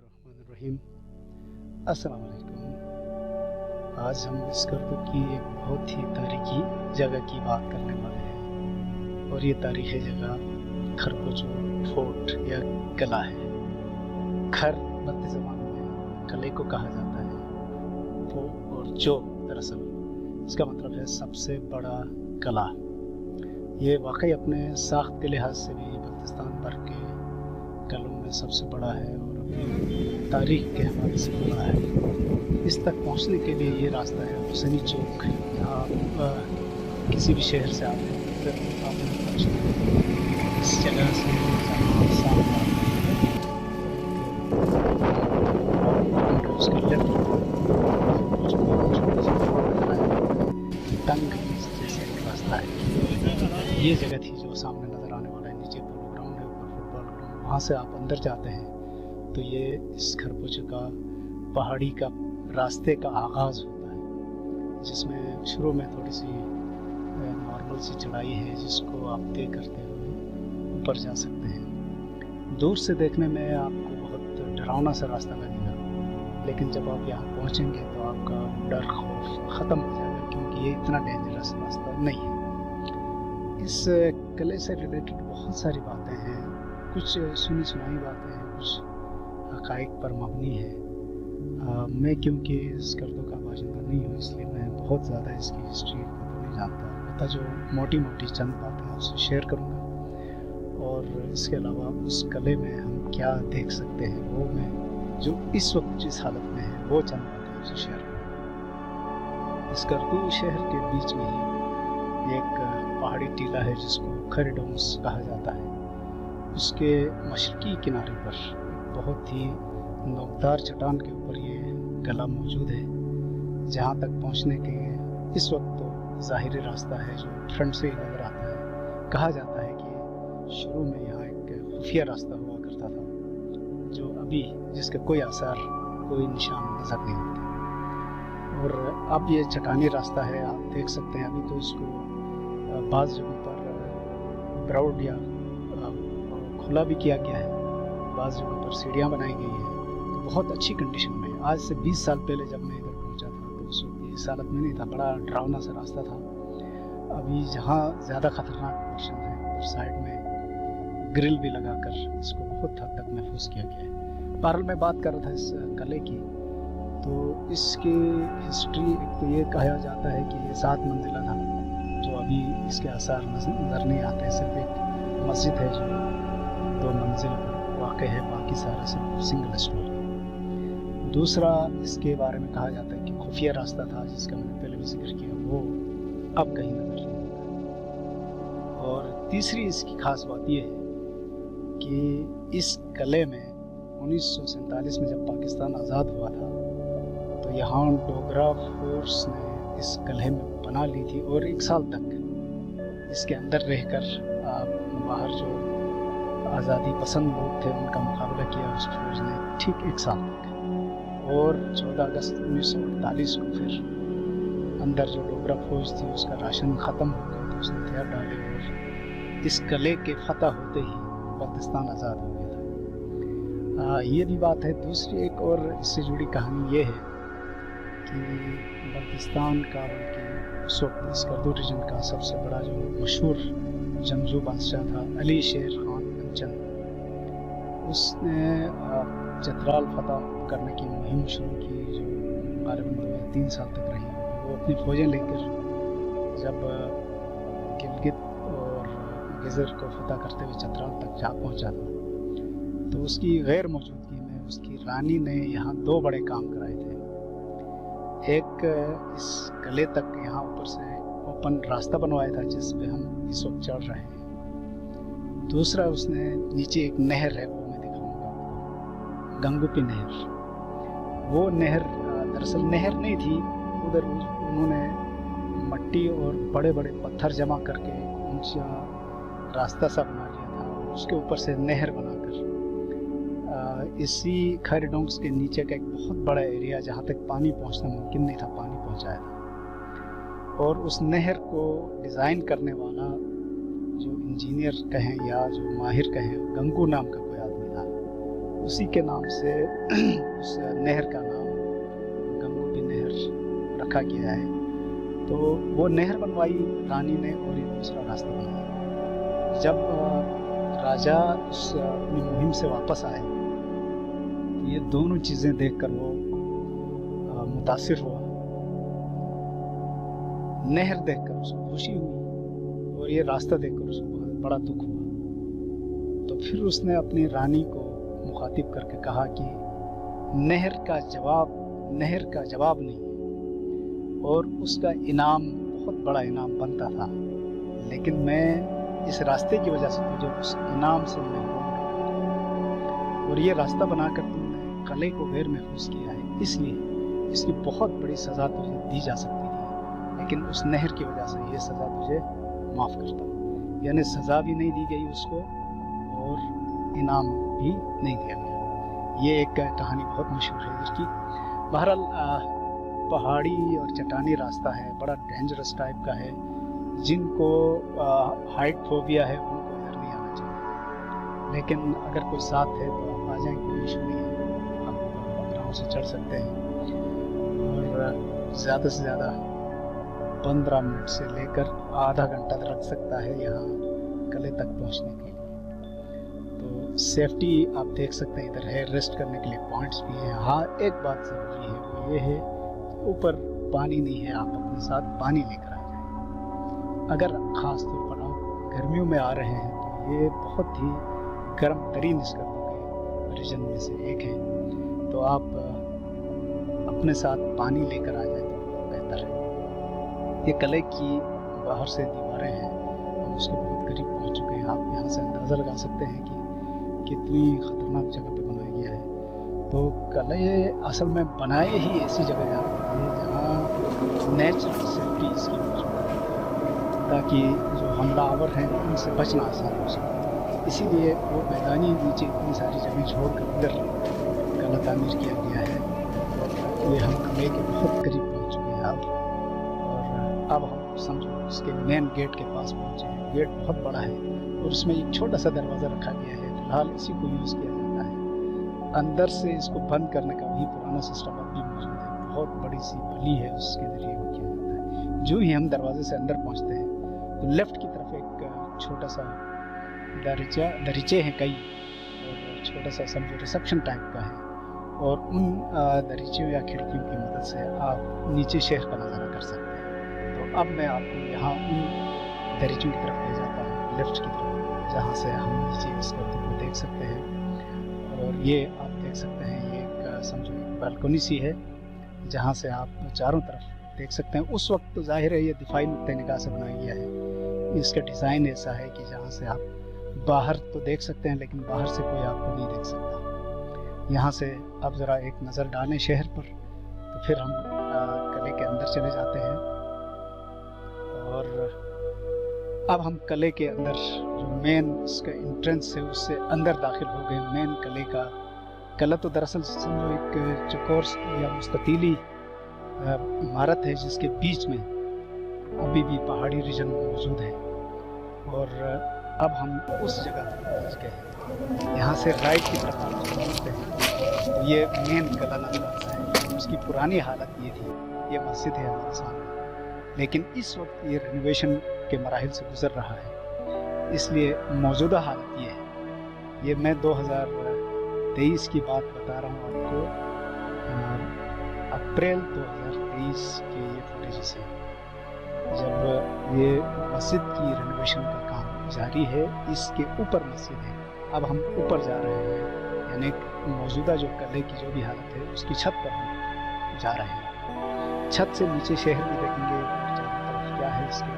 बिस्मिल्लाहिर्रहमानिर्रहीम। अस्सलाम वालेकुम। आज हम स्कर्दू की एक बहुत ही तारीखी जगह की बात करने वाले हैं और ये तारीखी जगह खरबुजो फोर्ट या किला है। खर मध्य ज़माने में किले को कहा जाता है। वो और जो दरअसल इसका मतलब है सबसे बड़ा किला। ये वाकई अपने साख्त के लिहाज से भी बल्तिस्तान भर के किलों में सबसे बड़ा है और अपनी तारीख के हवाले से बड़ा है। इस तक पहुंचने के लिए ये रास्ता है हुसैनी चौक। यहाँ आप किसी भी शहर से आते हैं फिर आप इस जगह से सामने उसके लेफ्ट तंग जैसे एक रास्ता है। ये जगह थी जो सामने नज़र आने वाला है। नीचे पोलो ग्राउंड है, ऊपर फुटबॉल ग्राउंड। वहाँ से आप अंदर जाते हैं तो ये इस खरबुजे का पहाड़ी का रास्ते का आगाज़ होता है, जिसमें शुरू में थोड़ी सी नॉर्मल सी चढ़ाई है जिसको आप तय करते हुए ऊपर जा सकते हैं। दूर से देखने में आपको बहुत डरावना सा रास्ता लगेगा, लेकिन जब आप यहाँ पहुँचेंगे तो आपका डर खौफ ख़त्म हो जाएगा, क्योंकि ये इतना डेंजरस रास्ता नहीं है। इस किले से रिलेटेड बहुत सारी बातें हैं, कुछ सुनी सुनाई बातें हैं, कुछ हक़ाइक़ पर मबनी है। मैं क्योंकि स्कर्दू का बाशिंदा नहीं हूँ, इसलिए मैं बहुत ज़्यादा इसकी हिस्ट्री को तो नहीं जानता। पता जो मोटी मोटी चंद बातें हैं उससे शेयर करूँगा, और इसके अलावा उस किले में हम क्या देख सकते हैं वो मैं जो इस वक्त जिस हालत में है वो चंद बातें उससे शेयर करूँगा। स्कर्दू शहर के बीच में ही एक पहाड़ी टीला है जिसको खरडोंस कहा जाता है। उसके मशरकी किनारे पर बहुत ही नोकदार चट्टान के ऊपर ये किला मौजूद है, जहाँ तक पहुँचने के इस वक्त तो ज़ाहिरी रास्ता है जो फ्रंट से ही नज़र आता है। कहा जाता है कि शुरू में यहाँ एक खुफिया रास्ता हुआ करता था, जो अभी जिसके कोई आसार कोई निशान नज़र नहीं आते, और अब ये चट्टानी रास्ता है। आप देख सकते हैं अभी तो इसको बाज़ जगहों पर ब्रॉड या खुला भी किया गया है, बाज़ जगहों पर सीढ़ियाँ बनाई गई हैं। तो बहुत अच्छी कंडीशन में। आज से 20 साल पहले जब मैं इधर पहुंचा था तो उस वक्त इस हालत में नहीं था, बड़ा डरावना सा रास्ता था। अभी जहाँ ज़्यादा ख़तरनाक पोर्शन है उस साइड में ग्रिल भी लगाकर इसको बहुत हद तक महफूज किया गया है। बहरहाल मैं बात कर रहा था इस किले की, तो इसकी हिस्ट्री एक तो ये कहा जाता है कि ये 7 मंजिला था, जो अभी इसके आसार नज़र नहीं आते। सिर्फ एक मस्जिद है जो 2 मंजिल पर वाक़ है, बाकी सारा सिर्फ सिंगल स्टोरी। दूसरा, इसके बारे में कहा जाता है कि खुफिया रास्ता था जिसका मैंने पहले भी जिक्र किया, वो अब कहीं नज़र नहीं आता। और तीसरी इसकी ख़ास बात यह है कि इस किले में 1947 में जब पाकिस्तान आज़ाद हुआ था तो यहाँ डोगरा फोर्स ने इस किले में बना ली थी, और 1 साल तक इसके अंदर रहकर बाहर जो आज़ादी पसंद लोग थे उनका मुकाबला किया उस फौज ने ठीक 1 साल तक। और 14 अगस्त 1948 को फिर अंदर जो डोगरा फौज थी उसका राशन ख़त्म हो गया तो उसने हथियार डाले और इस किले के फतह होते ही पाकिस्तान आज़ाद हो गया था। ये भी बात है। दूसरी एक और इससे जुड़ी कहानी ये है कि बल्तिस्तान का बल्कि उस वक्त स्कर्दू रीजन का सबसे बड़ा जो मशहूर जंगजू बादशाह था अली शेर खान पंचन, उसने चतराल फतह करने की मुहिम शुरू की जो गालिबन 3 साल तक रही। वो अपनी फ़ौजें लेकर जब गिलगित और गिज़र को फतह करते हुए चतराल तक जा पहुंचा था तो उसकी गैर मौजूदगी में उसकी रानी ने यहाँ 2 बड़े काम कराए थे। एक, इस किले तक यहाँ ऊपर से ओपन रास्ता बनवाया था जिस पे हम इस वक्त चढ़ रहे हैं। दूसरा, उसने नीचे एक नहर है, वो मैं दिखाऊंगा आपको, गंगोपी नहर। वो नहर दरअसल नहर नहीं थी, उधर उन्होंने मट्टी और बड़े बड़े पत्थर जमा करके एक ऊंचा रास्ता सा बना लिया था, और उसके ऊपर से नहर बनाकर इसी खरडोंस के नीचे का एक बहुत बड़ा एरिया जहाँ तक पानी पहुँचना मुमकिन नहीं था, पानी पहुँचाया था। और उस नहर को डिज़ाइन करने वाला जो इंजीनियर कहें या जो माहिर कहें, गंगू नाम का कोई आदमी था। उसी के नाम से उस नहर का नाम गंगोत्री नहर रखा गया है। तो वो नहर बनवाई रानी ने और ये दूसरा रास्ता बनाया। जब राजा उस अपनी मुहिम से वापस आए, ये दोनों चीज़ें देखकर वो मुतासिर हुआ। नहर देखकर उसको खुशी हुई और ये रास्ता देखकर उसको बहुत बड़ा दुख हुआ। तो फिर उसने अपनी रानी को मुखातिब करके कहा कि नहर का जवाब नहीं, और उसका इनाम बहुत बड़ा इनाम बनता था, लेकिन मैं इस रास्ते की वजह से तुझे उस इनाम से महरूम कर, और ये रास्ता बनाकर तुमने कले को गैर महफूज किया है, इसलिए इसकी बहुत बड़ी सज़ा तुझे दी जा सकती थी, लेकिन उस नहर की वजह से ये सज़ा तुझे माफ़ करता हूँ। यानी सज़ा भी नहीं दी गई उसको और इनाम भी नहीं दिया गया। ये एक कहानी बहुत मशहूर है इसकी। बहरहाल पहाड़ी और चट्टानी रास्ता है, बड़ा डेंजरस टाइप का है। जिनको हाइट फोबिया है उनको इधर नहीं आना चाहिए, लेकिन अगर कोई साथ है तो आप आ जाएं, कोई इशू नहीं है। आप आराम से चढ़ सकते हैं और ज़्यादा से ज़्यादा 15 मिनट से लेकर आधा घंटा लग सकता है यहाँ कले तक पहुँचने के लिए। तो सेफ्टी आप देख सकते हैं इधर है, रेस्ट करने के लिए पॉइंट्स भी हैं। हाँ, एक बात ज़रूरी है, वो ये है ऊपर पानी नहीं है, आप अपने साथ पानी लेकर आ जाएं। अगर ख़ास तौर पर आप गर्मियों में आ रहे हैं तो ये बहुत ही गर्म तरीन स्कर्टों के रीजन में से एक है, तो आप अपने साथ पानी लेकर आ जाए तो बेहतर है। ये कले की बाहर से दीवारें हैं, हम उसके बहुत करीब पहुंच चुके हैं। आप यहाँ से अंदाज़ा लगा सकते हैं कि कितनी ख़तरनाक जगह पे बनाया गया है। तो कले असल में बनाए ही ऐसी जगह जाती है जहाँ नेचुरल सेफ्टी इसकी मौजूद है, ताकि जो हमलावर हैं उनसे बचना आसान हो सके। इसीलिए वो मैदानी नीचे इतनी सारी जगह छोड़कर इधर कला तामीर किया गया है। और ये हम कले के बहुत करीब पहुँच चुके हैं और अब हम समझो उसके मेन गेट के पास पहुँचे हैं। गेट बहुत बड़ा है और उसमें एक छोटा सा दरवाज़ा रखा गया है, फिलहाल इसी को यूज़ किया जाता है। अंदर से इसको बंद करने का वही पुराना सिस्टम अब भी मौजूद है। बहुत बड़ी सी बली है, उसके जरिए वो किया जाता है। जो ही हम दरवाजे से अंदर पहुंचते हैं तो लेफ्ट की तरफ एक छोटा सा दरीचे हैं कई, और छोटा सा समझो रिसेप्शन टाइप का है, और उन दरीचों या खिड़कियों की मदद से आप नीचे शहर का नज़ारा कर सकते हैं। तो अब मैं आपको यहाँ उन दरीचों की तरफ ले जाता हूँ, लेफ्ट की तरफ, जहाँ से हम नीचे इस गद्दे को देख सकते हैं। और ये आप देख सकते हैं, ये एक समझो बालकनी सी है जहाँ से आप चारों तरफ देख सकते हैं। उस वक्त तो जाहिर है ये दिफाई नुक्ते निगाह से बनाया गया है। इसका डिज़ाइन ऐसा है कि जहाँ से आप बाहर तो देख सकते हैं, लेकिन बाहर से कोई आपको नहीं देख सकता। यहाँ से अब ज़रा एक नज़र डालें शहर पर, तो फिर हम कले के अंदर चले जाते हैं। और अब हम कले के अंदर जो मेन इसका एंट्रेंस है उससे अंदर दाखिल हो गए। मेन कले का कला तो दरअसल समझो एक चौकोर या मुस्ततीली इमारत है जिसके बीच में अभी भी पहाड़ी रीजन मौजूद है। और अब हम उस जगह पहुँच गए हैं। यहाँ से राइट की तरफ आप पहुँचते हैं तो ये मेन कला नजर आता है। उसकी पुरानी हालत ये थी, ये मस्जिद है हमारे सामने, लेकिन इस वक्त ये रिनोवेशन के मराहिल से गुजर रहा है, इसलिए मौजूदा हालत ये है। ये मैं 2023 की बात बता रहा हूँ आपको, अप्रैल 2023 के ये फुटेजेस हैं, जब ये मस्जिद की रिनोवेशन का काम जारी है। इसके ऊपर मस्जिद है। अब हम ऊपर जा रहे हैं, यानी मौजूदा जो कले की जो भी हालत है उसकी छत पर हम जा रहे हैं। छत से नीचे शहर में देखेंगे और चारों तरफ क्या है इसके,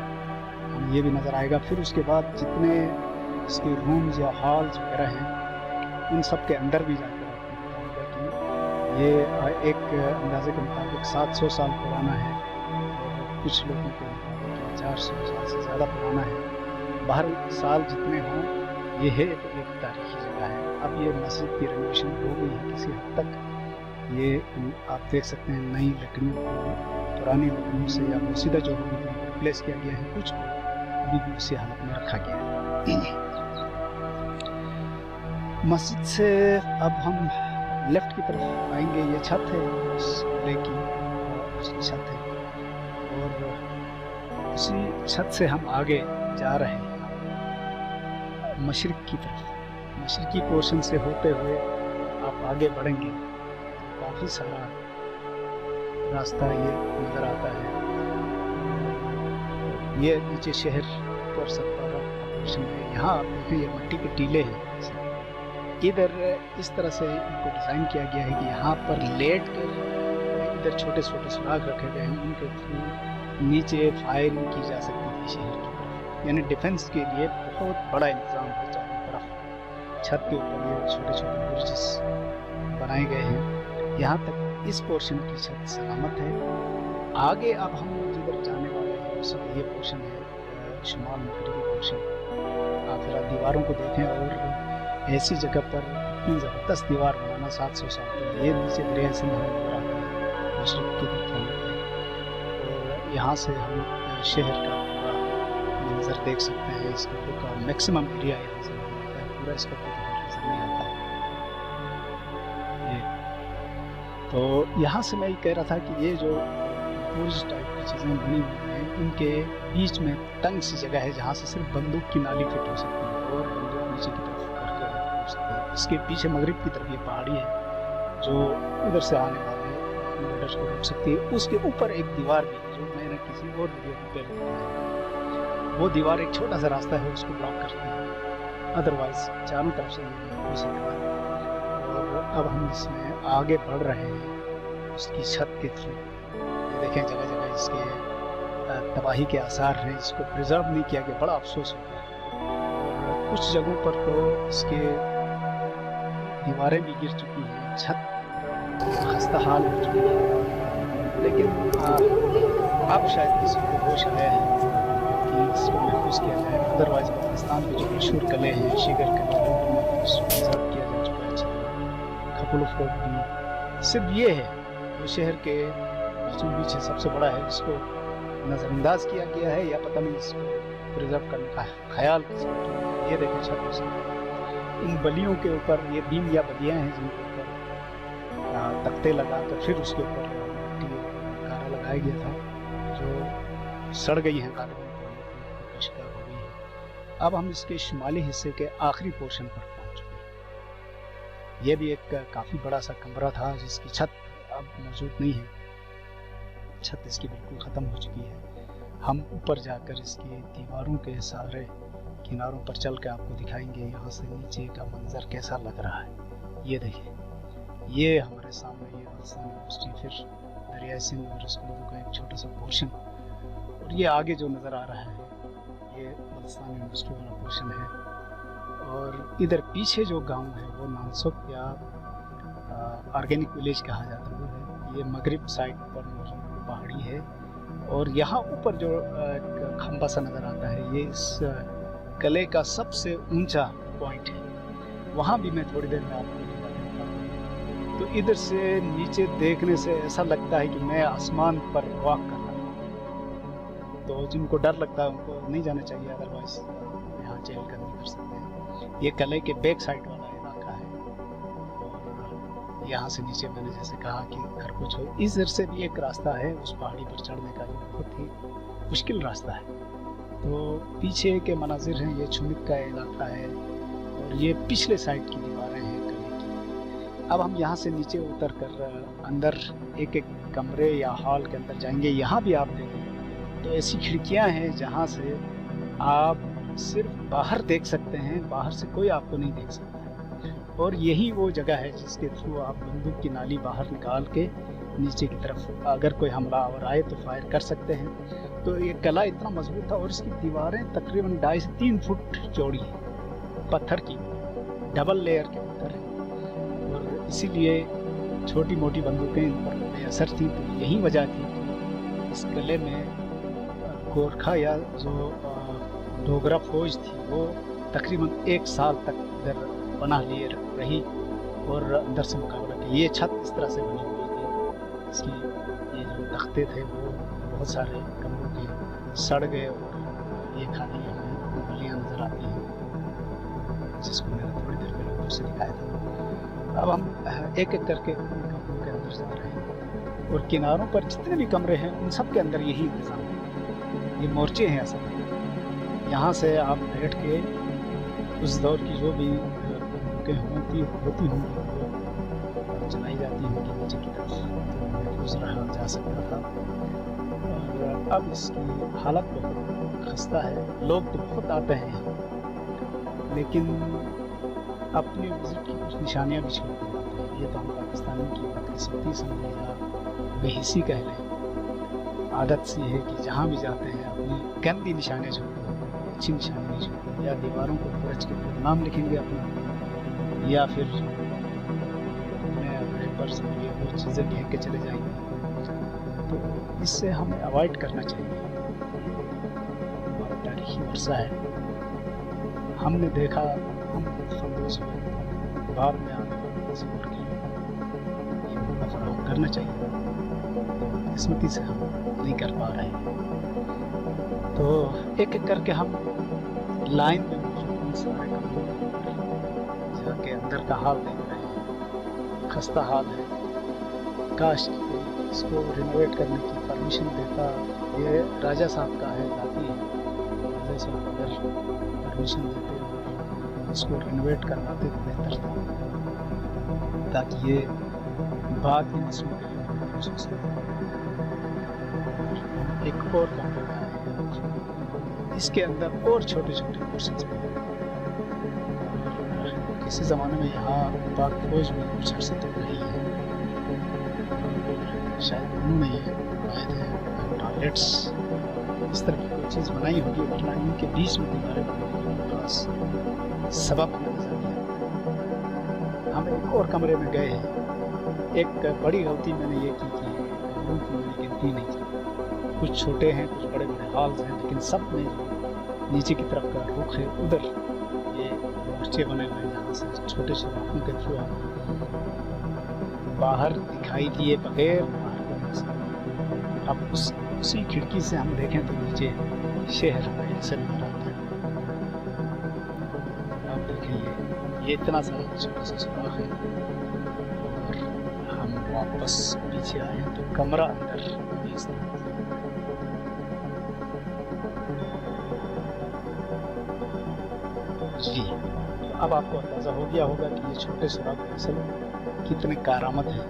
हम ये भी नज़र आएगा। फिर उसके बाद जितने इसके रूम्स या हॉल्स वगैरह हैं उन सब के अंदर भी जाकर आपको बताऊँगा कि ये एक अंदाजे के मुताबिक 700 साल पुराना है और कुछ लोगों के मुताबिक 400 साल से ज़्यादा पुराना है। बाहर साल जितने हों, ये है तो एक तारीखी जगह है। अब ये मस्जिद की रिनोवेशन हो गई है किसी हद तक। ये आप देख सकते हैं नई लकड़ियों को पुरानी लकड़ियों से या मस्जिद जो होगी रिप्लेस किया गया है, कुछ को अभी भी उसी हालत में रखा गया है। मस्जिद से अब हम लेफ्ट की तरफ आएंगे। ये छत है उस किले की, उसकी छत है, और उसी छत से हम आगे जा रहे हैं मशरिक की तरफ। मशरिकी पोर्शन से होते हुए आप आगे बढ़ेंगे तो काफ़ी सारा रास्ता ये नज़र आता है। ये नीचे शहर पर सत्तारा पोर्शन है। यहाँ आप देखें ये मट्टी के टीले हैं। इधर इस तरह से इनको डिज़ाइन किया गया है कि यहाँ पर लेट कर इधर छोटे छोटे सुराग रखे गए हैं, उनके थ्रू नीचे फायरिंग की जा सकती थी शहर की तरफ। यानी डिफेंस के लिए बहुत बड़ा इंतजाम है चारों तरफ। छत के ऊपर ये छोटे छोटे ब्रिजेस बनाए गए हैं। यहाँ तक इस पोर्शन की छत सलामत है। आगे अब हम जिधर जाने वाले हैं उस ये पोर्शन है शुमाल मगरबी पोर्शन। आप जरा दीवारों को देखें, और ऐसी जगह पर इतनी ज़बरदस्त दीवार बनाना 700 साल पहले। ये नीचे दरिया सिंध नज़र आता है मशरक़ की तरफ, और यहाँ से हम शहर का पूरा मंजर देख सकते हैं। इस कपड़े का मैक्सिमम एरिया यहाँ से नजर आता है, पूरा इस कपड़े का नजर नहीं आता है। ये तो यहाँ से मैं ये कह रहा था कि ये जो बुर्ज टाइप की चीज़ें बनी हुई हैं, इनके बीच में तंग सी जगह है जहाँ से सिर्फ बंदूक की नाली फिट हो सकती है, और बंदूक नीचे की तरफ करके हो सकती है। इसके पीछे मगरिब की तरफ ये पहाड़ी है जो उधर से आने वाले इन्वेडर्स को रोक सकती है। उसके ऊपर एक दीवार भी है जो मैंने किसी और वीडियो में पहले बताया। वो दीवार एक छोटा सा रास्ता है, उसको ब्लॉक करती है, अदरवाइज चारों तरफ से ये हो सकता है। और अब हम इसमें आगे बढ़ रहे हैं उसकी छत के थ्रू। देखें जगह जगह इसके तबाही के आसार हैं, इसको प्रिजर्व नहीं किया गया, बड़ा अफसोस होता है। और कुछ जगहों पर तो इसके दीवारें भी गिर चुकी हैं, छत खस्ता हाल हो चुकी है। लेकिन अब शायद किसी को होश आया है कि इसको महफूज किया जाए। अदरवाइज पाकिस्तान के जो मशहूर कले हैं, शिगर कले, उसको प्रिजर्व किया जा चुका है अच्छी तरह। खपुल फ्लोट भी सिर्फ ये है जो शहर के बीच सबसे बड़ा है, जिसको नज़रअंदाज किया गया है, या पता नहीं इसको प्रिजर्व करने का ख्याल किसका किया। ये देखें छत से इन बलियों के ऊपर ये बीम या बलियाँ हैं जिनके ऊपर तख्ते लगाकर फिर उसके ऊपर मिट्टी कारा लगाया गया था, जो सड़ गई हैं गालिबन का शिकार हो गई है। अब हम इसके शुमाली हिस्से के आखिरी पोर्शन पर पहुँच चुके हैं। यह भी एक काफ़ी बड़ा सा कमरा था जिसकी छत अब मौजूद नहीं है। छत इसकी बिल्कुल ख़त्म हो चुकी है। हम ऊपर जाकर इसकी दीवारों के सारे किनारों पर चल के आपको दिखाएंगे यहाँ से नीचे का मंजर कैसा लग रहा है। ये देखिए, ये हमारे सामने ये बलसानी यूनिवर्सिटी, फिर दरिया सिंध और स्कूलों का एक छोटा सा पोर्शन, और ये आगे जो नज़र आ रहा है ये बलसानी यूनिवर्सिटी वाला पोर्शन है। और इधर पीछे जो गांव है वो नानसुक या ऑर्गेनिक विलेज कहा जाता है। ये मगरिब साइड पर मौजूद पहाड़ी है, और यहाँ ऊपर जो खंबा सा नज़र आता है ये इस किले का सबसे ऊंचा पॉइंट है। वहाँ भी मैं थोड़ी देर में आपको दिखाऊंगा। तो इधर से नीचे देखने से ऐसा लगता है कि मैं आसमान पर वॉक कर रहा हूँ। तो जिनको डर लगता है उनको नहीं जाना चाहिए, अदरवाइज यहाँ चहल कदमी कर सकते हैं। ये किले के बैक साइड वाला इलाका है, और यहाँ से नीचे मैंने जैसे कहा कि खरगोश हो। इधर से भी एक रास्ता है उस पहाड़ी पर चढ़ने का, जो बहुत ही मुश्किल रास्ता है। तो पीछे के मनाजिर हैं, ये छुमिक का इलाका है, और ये पिछले साइड की दीवारें हैं किले की। अब हम यहाँ से नीचे उतर कर अंदर एक एक कमरे या हॉल के अंदर जाएंगे। यहाँ भी आप देखें तो ऐसी खिड़कियाँ हैं जहाँ से आप सिर्फ बाहर देख सकते हैं, बाहर से कोई आपको नहीं देख सकता है। और यही वो जगह है जिसके थ्रू आप बंदूक की नाली बाहर निकाल के नीचे की तरफ अगर कोई हमलावर आए तो फायर कर सकते हैं। तो ये किला इतना मजबूत था, और इसकी दीवारें तकरीबन 2.5 से 3 फुट चौड़ी है, पत्थर की, डबल लेयर के पत्थर है, और इसीलिए छोटी मोटी बंदूकें इन पर बेअसर थी। तो यही वजह थी कि इस किले में गोरखा या जो डोगरा फौज थी वो तकरीबन 1 साल तक इधर पनाह लिए रही और अंदर से मुकाबला किया। ये छत इस तरह से बनी हुई थी, इसकी ये जो तख्ते थे वो बहुत सारे कमरों के सड़ गए, और ये खाली हमें गलियाँ नज़र आती हैं जिसको मैंने थोड़ी देर पहले से दिखाया था। अब हम एक एक करके कमरों के अंदर जा रहे हैं और किनारों पर जितने भी कमरे हैं उन सब के अंदर यही इंतज़ाम है। ये मोर्चे हैं असल में, यहाँ से आप बैठ के उस दौर की जो भी बंदूकें होती होंगी वो चलाई जाती होंगी नीचे की तरफ, तो महफूज रहा जा सकता था। और अब इसकी हालत बहुत खस्ता है। लोग तो बहुत आते हैं यहाँ, लेकिन अपनी विजिट की कुछ निशानियाँ भी छोड़ के जाते हैं। ये तो हम पाकिस्तानी की बदकिस्मती समझें या बेहिसी कह लें, आदत सी है कि जहाँ भी जाते हैं अपनी गंदी निशानियाँ छोड़ देते हैं, अच्छी निशानियाँ नहीं छोड़ते। या दीवारों को खुरच के नाम लिखेंगे अपना, या फिर अपने पर्स में वो चीज़ें फेंक के चले जाएंगे। तो इससे हमें अवॉइड करना चाहिए। हमारा तारीखी वर्षा है, हमने देखा, हम संतोष हुए, बाद में आने वाले किसी और के लिए ये मौका फराहम करना चाहिए। किस्मती से हम नहीं कर पा रहे हैं। तो एक एक करके हम लाइन में मौजूद सारे कमरों जाके अंदर का हाल देख रहे हैं। खस्ता हाल है। काश कोई इसको रिनोवेट करने की परमिशन देता। ये राजा साहब का है, लाती है, राजा साहब अगर परमिशन देते और इसको रिनोवेट करवाते तो बेहतर था, ताकि ये बाद की नस्लों के लिए महफूज हो सके। एक और कमरे में आए, इसके अंदर और छोटे छोटे पोर्शंस में। किसी ज़माने में यहाँ पाक फौज में कुछ अर्से तक रही है, शायद उन्होंने ये बनाए थे टॉयलेट्स, इस तरह की कोई चीज़ बनाई होगी, वरना इनके बीच में दीवारें बनाने का खास सबब हमें नजर नहीं आता। हम एक और कमरे में गए हैं। एक बड़ी गलती मैंने ये की कि कमरों की मैंने गिनती नहीं की। कुछ छोटे हैं, कुछ बड़े बड़े हॉल्स हैं, लेकिन सब में जो नीचे की तरफ का रुख है उधर ये मोर्चे बने हुए हैं, जहाँ से छोटे सुराखों के थ्रू बाहर दिखाई दिए बगैर बाहर करने से। अब उसी खिड़की से हम देखें तो नीचे शहर हमें ऐसे नजर आता है। आप देखिए ये इतना सारा छोटा सा सुराख है। और हम वापस पीछे आए हैं तो कमरा अंदर इस तरह जी। अब आपको अंदाज़ा हो गया होगा कि ये छोटे सुराख असल कितने कारआमद हैं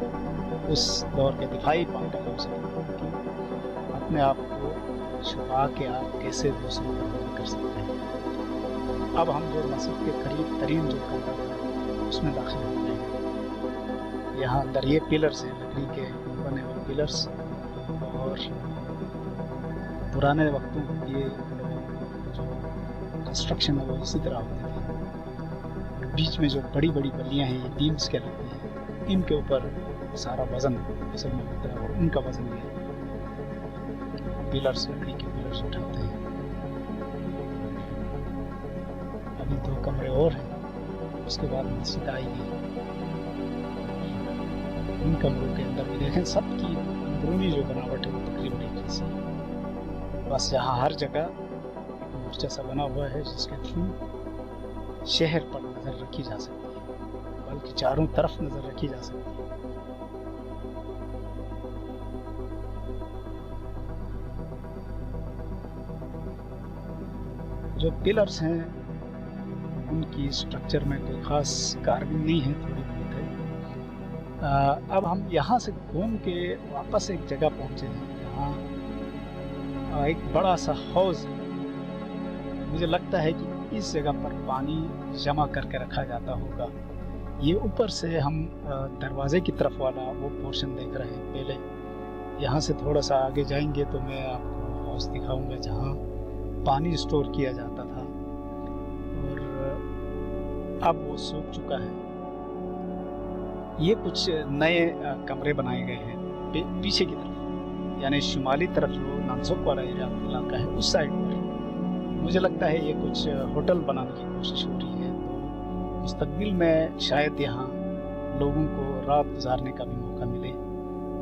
उस दौर के दिफाई पार्टियों से कि अपने आप को छुपा के आप कैसे दूसरों पर हमला कर सकते हैं। अब हम जो मस्जिद के करीब तरीन जो कमरा था उसमें दाखिल हो गए हैं। यहाँ अंदर ये पिलर्स हैं, लकड़ी के बने हुए पिलर्स, और पुराने वक्तों ये जो कंस्ट्रक्शन है वो इसी तरह होती थी। बीच में जो बड़ी बड़ी बल्लियाँ हैं ये बीम्स कहलाती हैं, इनके ऊपर सारा वज़न असल में होता है और उनका वज़न ये पिलर्स, लकड़ी के पिलर्स उठाते हैं। अभी 2 कमरे और हैं, उसके बाद मस्जिद आएगी। इन कमरों के अंदर भी देखें, सबकी अंदरूनी जो बनावट है वो तकरीबन एक जैसी है। बस यहाँ हर जगह मोर्चा सा बना हुआ है जिसके थ्रू शहर पर नज़र रखी जा सकती है, बल्कि चारों तरफ नज़र रखी जा सकती है। जो पिलर्स हैं उनकी स्ट्रक्चर में कोई ख़ास कार्विंग नहीं है, थोड़ी बहुत है। अब हम यहाँ से घूम के वापस एक जगह पहुँचे हैं जहाँ एक बड़ा सा हौज़ है। मुझे लगता है कि इस जगह पर पानी जमा करके रखा जाता होगा। ये ऊपर से हम दरवाजे की तरफ वाला वो पोर्शन देख रहे हैं। पहले यहाँ से थोड़ा सा आगे जाएंगे तो मैं आपको हौज़ दिखाऊंगा जहाँ पानी स्टोर किया जाता था, और अब वो सूख चुका है। ये कुछ नए कमरे बनाए गए हैं पीछे की तरफ, यानी शुमाली तरफ जो नानसुक वाला इलाका है उस साइड पर। मुझे लगता है ये कुछ होटल बनाने की कोशिश हो रही है, तो मुस्तकबिल में शायद यहाँ लोगों को रात गुजारने का भी मौका मिले,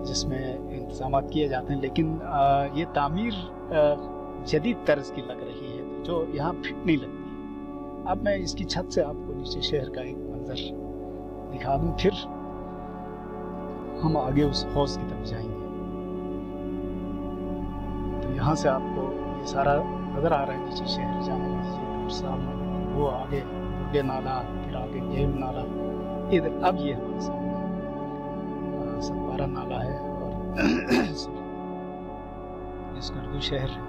जिसमें इंतजाम किए जाते हैं। लेकिन ये तामीर जदीद तर्ज की लग रही है, जो यहाँ फिट नहीं लगती है। अब मैं इसकी छत से आपको नीचे शहर का एक मंजर दिखा दूं, फिर हम आगे उस हौज की तरफ जाएंगे। तो यहाँ से आपको ये सारा नज़र आ रहा है, नीचे शहर जामा मस्जिद और सामने वो आगे बुर्गे नाला, फिर आगे गेम नाला, इधर अब ये हमारे सामने सतपारा नाला है और स्कर्दू शहर है।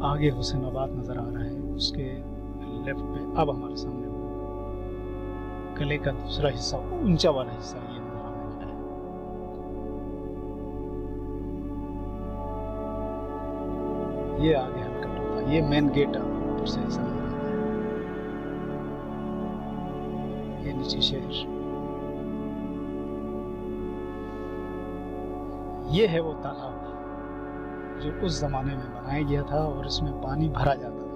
आगे हुसैनाबाद नज़र आ रहा है, उसके लेफ्ट पे अब हमारे सामने वो किले का दूसरा हिस्सा, ऊंचा वाला हिस्सा ये नज़र आने वाला है। ये आगे हल्का टूटा, ये मेन गेट ऊपर से ऐसा नज़र आता है। ये नीचे शहर, ये है वो तालाब जो उस जमाने में बनाया गया था और इसमें पानी भरा जाता था।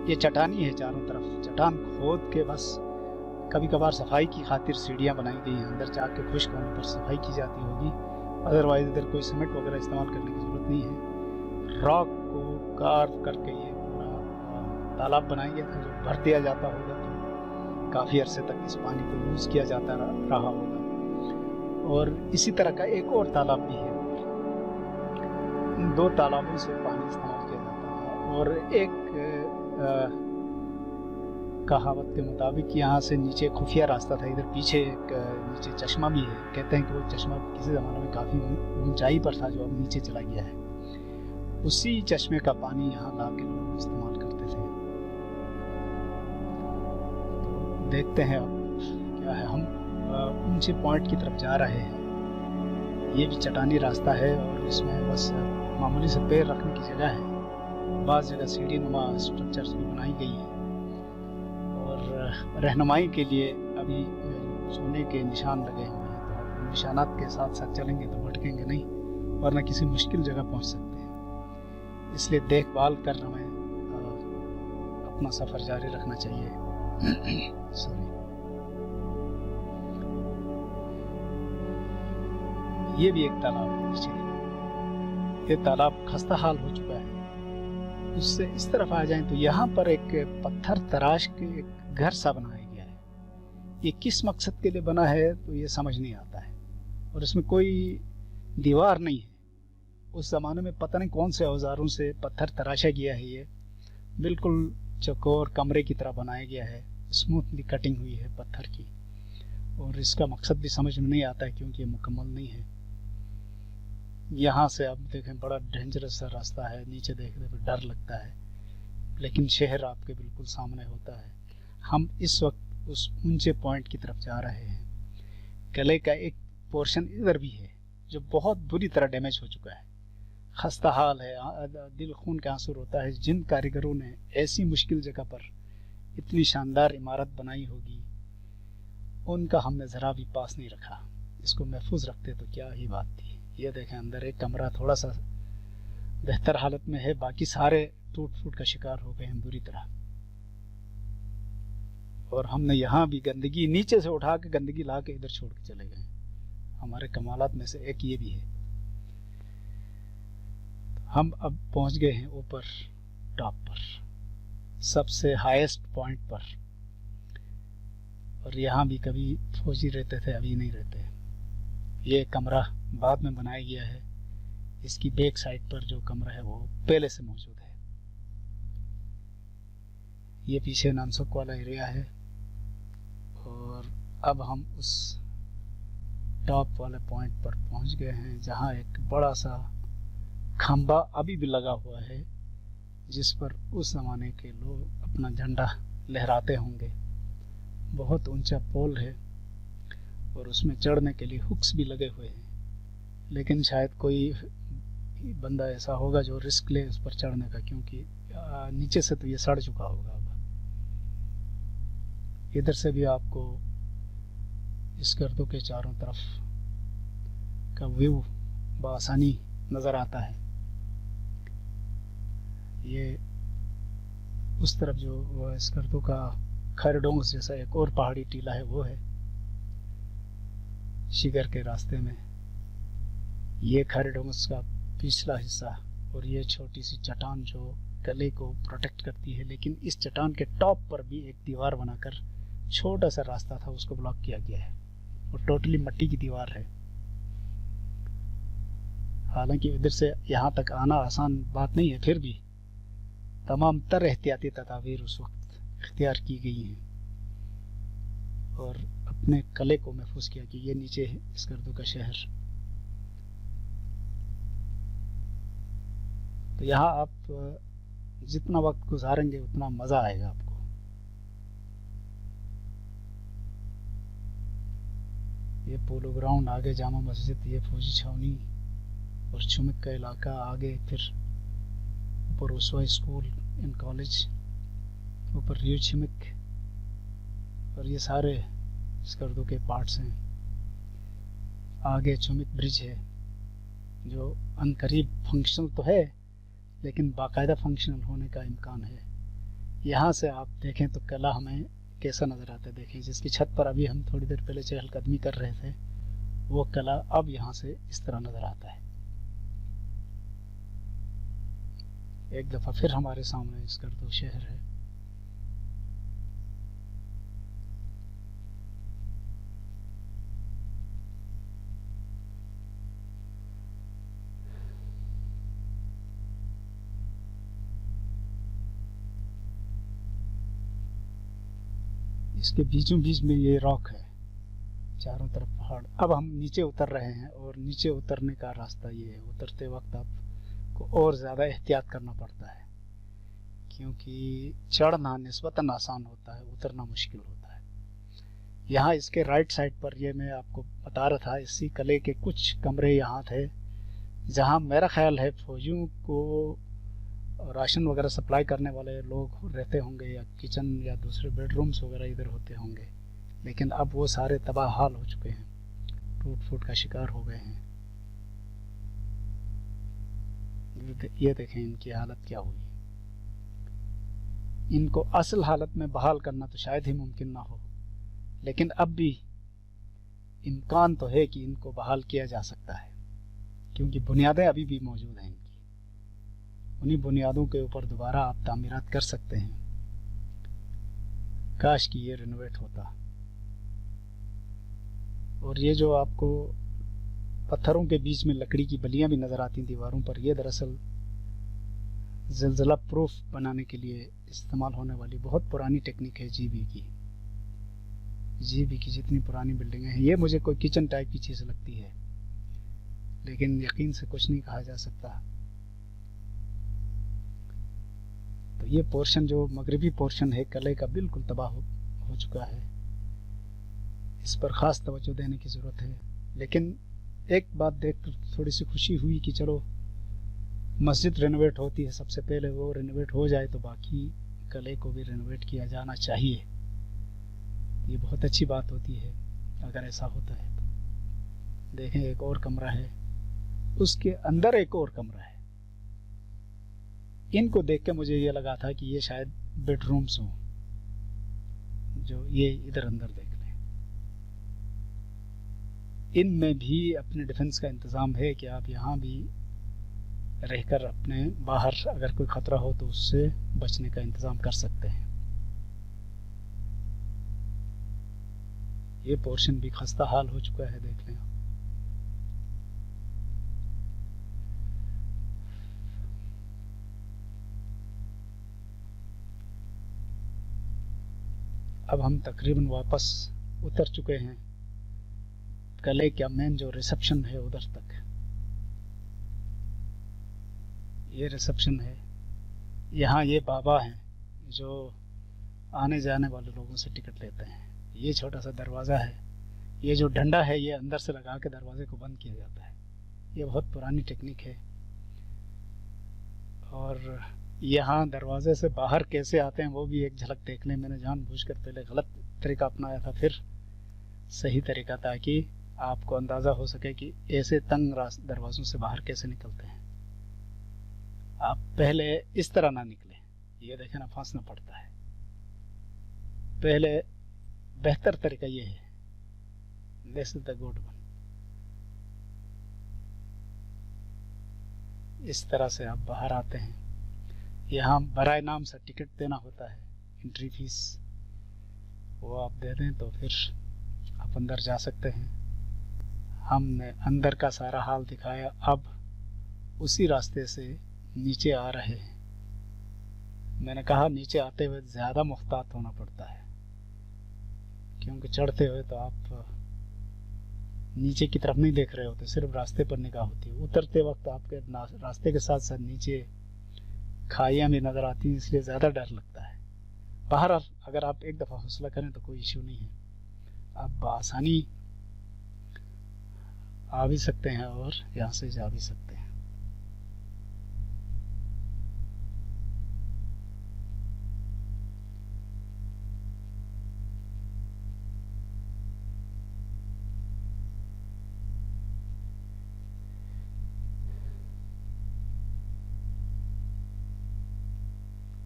ये चट्टानी है, चारों तरफ चट्टान खोद के बस कभी कभार सफाई की खातिर सीढ़ियाँ बनाई गई हैं, अंदर जाके खुश्क होने पर सफाई की जाती होगी, अदरवाइज इधर कोई सीमेंट वगैरह इस्तेमाल करने की ज़रूरत नहीं है। रॉक को कार्व करके ये पूरा तालाब बनाया गया था, जो भर दिया जाता होगा तो काफ़ी अरसे तक इस पानी को यूज़ किया जाता रहा होगा। और इसी तरह का एक और तालाब भी है, इन 2 तालाबों से पानी इस्तेमाल किया जाता था। और एक कहावत के मुताबिक यहाँ से नीचे खुफिया रास्ता था, इधर पीछे एक नीचे चश्मा भी है। कहते हैं कि वो चश्मा किसी ज़माने में काफ़ी ऊंचाई पर था, जो अब नीचे चला गया है। उसी चश्मे का पानी यहाँ ला के लोग इस्तेमाल करते थे। तो देखते हैं अब क्या है। हम ऊंचे पॉइंट की तरफ जा रहे हैं। ये भी चट्टानी रास्ता है और इसमें बस मामूली से पैर रखने की जगह है। बाज़ जगह सीढ़ी नुमा स्ट्रक्चर्स भी बनाई गई है और रहनुमाई के लिए अभी सोने के निशान लगे हुए हैं। तो आप निशानात के साथ साथ चलेंगे तो भटकेंगे नहीं, वरना किसी मुश्किल जगह पहुंच सकते हैं। इसलिए देखभाल कर हमें अपना सफ़र जारी रखना चाहिए। सॉरी। ये भी एक तालाब है नीचे। ये तालाब खस्ता हाल हो चुका है। उससे इस तरफ आ जाएं तो यहाँ पर एक पत्थर तराश के एक घर सा बनाया गया है। ये किस मकसद के लिए बना है तो ये समझ नहीं आता है। और इसमें कोई दीवार नहीं है। उस ज़माने में पता नहीं कौन से औजारों से पत्थर तराशा गया है। ये बिल्कुल चौकोर कमरे की तरह बनाया गया है, स्मूथली कटिंग हुई है पत्थर की। और इसका मकसद भी समझ में नहीं आता है क्योंकि ये मुकम्मल नहीं है। यहाँ से आप देखें बड़ा डेंजरस सा रास्ता है, नीचे देखने पर डर लगता है, लेकिन शहर आपके बिल्कुल सामने होता है। हम इस वक्त उस ऊंचे पॉइंट की तरफ जा रहे हैं। किले का एक पोर्शन इधर भी है जो बहुत बुरी तरह डैमेज हो चुका है, खस्ता हाल है, दिल खून का आंसू होता है। जिन कारीगरों ने ऐसी मुश्किल जगह पर इतनी शानदार इमारत बनाई होगी, उनका हमने ज़रा भी पास नहीं रखा। इसको महफूज रखते तो क्या ही बात थी। ये देखें, अंदर एक कमरा थोड़ा सा बेहतर हालत में है, बाकी सारे टूट फूट का शिकार हो गए हैं बुरी तरह। और हमने यहाँ भी गंदगी नीचे से उठा के गंदगी ला के इधर छोड़ के चले गए। हमारे कमालात में से एक ये भी है। हम अब पहुंच गए हैं ऊपर टॉप पर, सबसे हाईएस्ट पॉइंट पर। और यहाँ भी कभी फौजी रहते थे, अभी नहीं रहते। ये कमरा बाद में बनाया गया है। इसकी बैक साइड पर जो कमरा है वो पहले से मौजूद है। ये पीछे नानसुक वाला एरिया है। और अब हम उस टॉप वाले पॉइंट पर पहुंच गए हैं, जहां एक बड़ा सा खंबा अभी भी लगा हुआ है, जिस पर उस जमाने के लोग अपना झंडा लहराते होंगे। बहुत ऊंचा पोल है और उसमें चढ़ने के लिए हुक्स भी लगे हुए हैं, लेकिन शायद कोई बंदा ऐसा होगा जो रिस्क ले उस पर चढ़ने का, क्योंकि नीचे से तो ये सड़ चुका होगा। अब इधर से भी आपको इस गर्दों के चारों तरफ का व्यू बआसानी नजर आता है। ये उस तरफ जो स्कर्दो का खैरडोंग जैसा एक और पहाड़ी टीला है वो है शिगर के रास्ते में। ये खैरडोंग का पिछला हिस्सा और ये छोटी सी चट्टान जो किले को प्रोटेक्ट करती है, लेकिन इस चट्टान के टॉप पर भी एक दीवार बनाकर छोटा सा रास्ता था उसको ब्लॉक किया गया है और टोटली मिट्टी की दीवार है। हालांकि इधर से यहाँ तक आना आसान बात नहीं है, फिर भी तमाम तर एहतियाती तदाबीर उस वक्त इख्तियार की गई हैं और अपने कले को महफूज किया कि ये नीचे है स्कर्दू का शहर। तो यहाँ आप जितना वक्त गुजारेंगे उतना मज़ा आएगा आपको। ये पोलो ग्राउंड, आगे जामा मस्जिद, ये फौजी छावनी और चुमिक का इलाका, आगे फिर ऊपर उसवा स्कूल एंड कॉलेज, ऊपर रियो चिमिक, और ये सारे स्कर्दू के पार्ट्स हैं। आगे चुमिक ब्रिज है जो अनकरीब फंक्शनल तो है लेकिन बाकायदा फंक्शनल होने का इम्कान है। यहाँ से आप देखें तो किला हमें कैसा नज़र आता है। देखें जिसकी छत पर अभी हम थोड़ी देर पहले चहलकदमी कर रहे थे, वो किला अब यहाँ से इस तरह नज़र आता है। एक दफ़ा फिर हमारे सामने स्कर्दू शहर है। इसके बीचों बीच में ये रॉक है, चारों तरफ पहाड़। अब हम नीचे उतर रहे हैं और नीचे उतरने का रास्ता ये है। उतरते वक्त आपको और ज़्यादा एहतियात करना पड़ता है क्योंकि चढ़ना निस्बतन आसान होता है, उतरना मुश्किल होता है। यहाँ इसके राइट साइड पर, ये मैं आपको बता रहा था, इसी किले के कुछ कमरे यहाँ थे जहाँ मेरा ख्याल है फौजियों को राशन वगैरह सप्लाई करने वाले लोग रहते होंगे, या किचन या दूसरे बेडरूम्स वगैरह इधर होते होंगे। लेकिन अब वो सारे तबाह हाल हो चुके हैं, टूट फूट का शिकार हो गए हैं। ये देखें इनकी हालत क्या हुई। इनको असल हालत में बहाल करना तो शायद ही मुमकिन ना हो, लेकिन अब भी इम्कान तो है कि इनको बहाल किया जा सकता है क्योंकि बुनियादें अभी भी मौजूद हैं इनकी। उन्हीं बुनियादों के ऊपर दोबारा आप तामीरात कर सकते हैं। काश कि ये रिनोवेट होता। और ये जो आपको पत्थरों के बीच में लकड़ी की बलियां भी नजर आती दीवारों पर, ये दरअसल ज़िलज़ला प्रूफ बनाने के लिए इस्तेमाल होने वाली बहुत पुरानी टेक्निक है जीबी की। जीबी की जितनी पुरानी बिल्डिंगें हैं, ये मुझे कोई किचन टाइप की चीज़ लगती है लेकिन यकीन से कुछ नहीं कहा जा सकता। तो ये पोर्शन जो मगरबी पोर्शन है किले का बिल्कुल तबाह हो चुका है। इस पर ख़ास तवज्जो देने की ज़रूरत है। लेकिन एक बात देख थोड़ी सी खुशी हुई कि चलो मस्जिद रेनोवेट होती है, सबसे पहले वो रेनोवेट हो जाए तो बाकी किले को भी रेनोवेट किया जाना चाहिए। ये बहुत अच्छी बात होती है अगर ऐसा होता है तो। देखें एक और कमरा है, उसके अंदर एक और कमरा है। इनको देख के मुझे ये लगा था कि ये शायद बेडरूम्स हों, जो ये इधर अंदर देख लें। इनमें भी अपने डिफेंस का इंतज़ाम है कि आप यहाँ भी रहकर अपने बाहर अगर कोई ख़तरा हो तो उससे बचने का इंतज़ाम कर सकते हैं। ये पोर्शन भी खस्ता हाल हो चुका है, देख लें आप। अब हम तकरीबन वापस उतर चुके हैं किले का मेन जो रिसेप्शन है उधर तक। ये रिसेप्शन है। यहाँ ये बाबा हैं जो आने जाने वाले लोगों से टिकट लेते हैं। ये छोटा सा दरवाज़ा है, ये जो डंडा है ये अंदर से लगा के दरवाजे को बंद किया जाता है। ये बहुत पुरानी टेक्निक है। और यहाँ दरवाजे से बाहर कैसे आते हैं वो भी एक झलक देख लें। मैंने जानबूझकर पहले गलत तरीका अपनाया था, फिर सही तरीका, ताकि आपको अंदाज़ा हो सके कि ऐसे तंग दरवाज़ों से बाहर कैसे निकलते हैं। आप पहले इस तरह ना निकले, ये देखें ना, फांसना पड़ता है। पहले बेहतर तरीका ये है, this is the good one. इस तरह से आप बाहर आते हैं। यहाँ बराए नाम से टिकट देना होता है, एंट्री फीस, वो आप दे दें तो फिर आप अंदर जा सकते हैं। हमने अंदर का सारा हाल दिखाया। अब उसी रास्ते से नीचे आ रहे हैं। मैंने कहा नीचे आते हुए ज़्यादा मुहतात होना पड़ता है, क्योंकि चढ़ते हुए तो आप नीचे की तरफ नहीं देख रहे होते, सिर्फ रास्ते पर निगाह होती है। उतरते वक्त आपके रास्ते के साथ साथ नीचे खाइयाँ भी नज़र आती हैं, इसलिए ज़्यादा डर लगता है। बाहर अगर आप एक दफ़ा हौसला करें तो कोई इश्यू नहीं है, आप बआसानी आ भी सकते हैं और यहाँ से जा भी सकते हैं।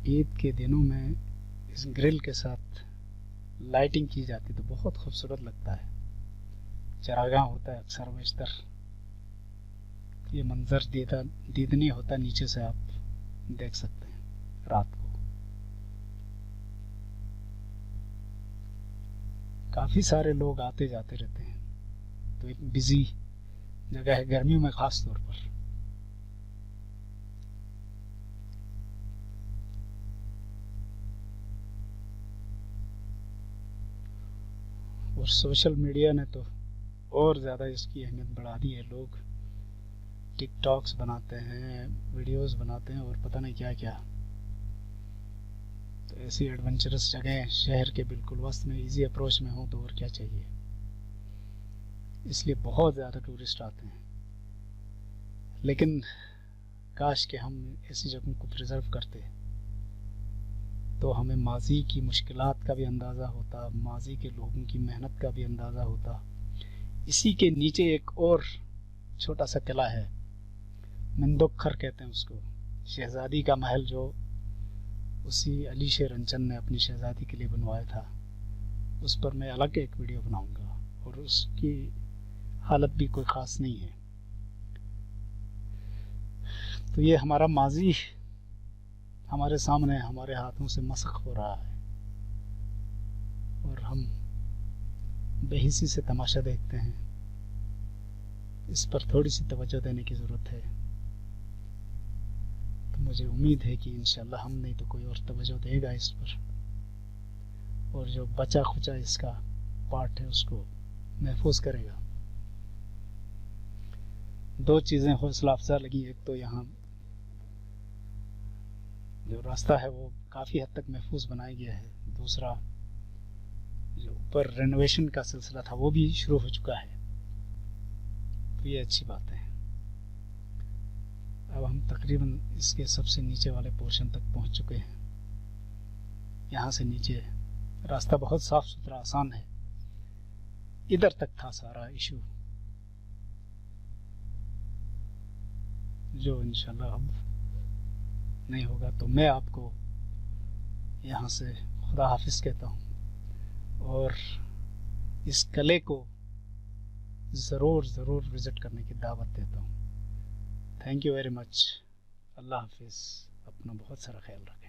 ईद के दिनों में इस ग्रिल के साथ लाइटिंग की जाती तो बहुत खूबसूरत लगता है। चरागाह होता है अक्सर बेशतर, ये मंजर दीदनी होता, नीचे से आप देख सकते हैं रात को। काफ़ी सारे लोग आते जाते रहते हैं, तो एक बिजी जगह है गर्मियों में ख़ास तौर पर। और सोशल मीडिया ने तो और ज़्यादा इसकी अहमियत बढ़ा दी है। लोग टिकटॉक्स बनाते हैं, वीडियोस बनाते हैं और पता नहीं क्या क्या। तो ऐसी एडवेंचरस जगह शहर के बिल्कुल वस्त में इजी अप्रोच में हो तो और क्या चाहिए। इसलिए बहुत ज़्यादा टूरिस्ट आते हैं। लेकिन काश कि हम ऐसी जगहों को प्रिजर्व करते तो हमें माजी की मुश्किलात का भी अंदाज़ा होता, माजी के लोगों की मेहनत का भी अंदाज़ा होता। इसी के नीचे एक और छोटा सा किला है, मिंदोखर कहते हैं उसको, शहजादी का महल, जो उसी अली शेर अंचन ने अपनी शहजादी के लिए बनवाया था। उस पर मैं अलग एक वीडियो बनाऊंगा और उसकी हालत भी कोई ख़ास नहीं है। तो ये हमारा माजी हमारे सामने हमारे हाथों से मसख हो रहा है और हम बेहिसी से तमाशा देखते हैं। इस पर थोड़ी सी तवज्जो देने की ज़रूरत है। तो मुझे उम्मीद है कि इंशाल्लाह हम नहीं तो कोई और तवज्जो देगा इस पर, और जो बचा खुचा इसका पार्ट है उसको महफूज करेगा। दो चीज़ें हौसला अफजा लगी। एक तो यहाँ जो रास्ता है वो काफ़ी हद तक महफूज बनाया गया है। दूसरा, जो ऊपर रेनोवेशन का सिलसिला था वो भी शुरू हो चुका है, तो ये अच्छी बात है। अब हम तकरीबन इसके सबसे नीचे वाले पोर्शन तक पहुंच चुके हैं। यहाँ से नीचे रास्ता बहुत साफ सुथरा आसान है। इधर तक था सारा इशू, जो इंशाल्लाह अब नहीं होगा। तो मैं आपको यहाँ से खुदा हाफिज कहता हूँ और इस किले को ज़रूर विज़िट करने की दावत देता हूँ। Thank you very much. अल्लाह हाफिज़। अपना बहुत सारा ख्याल रखें।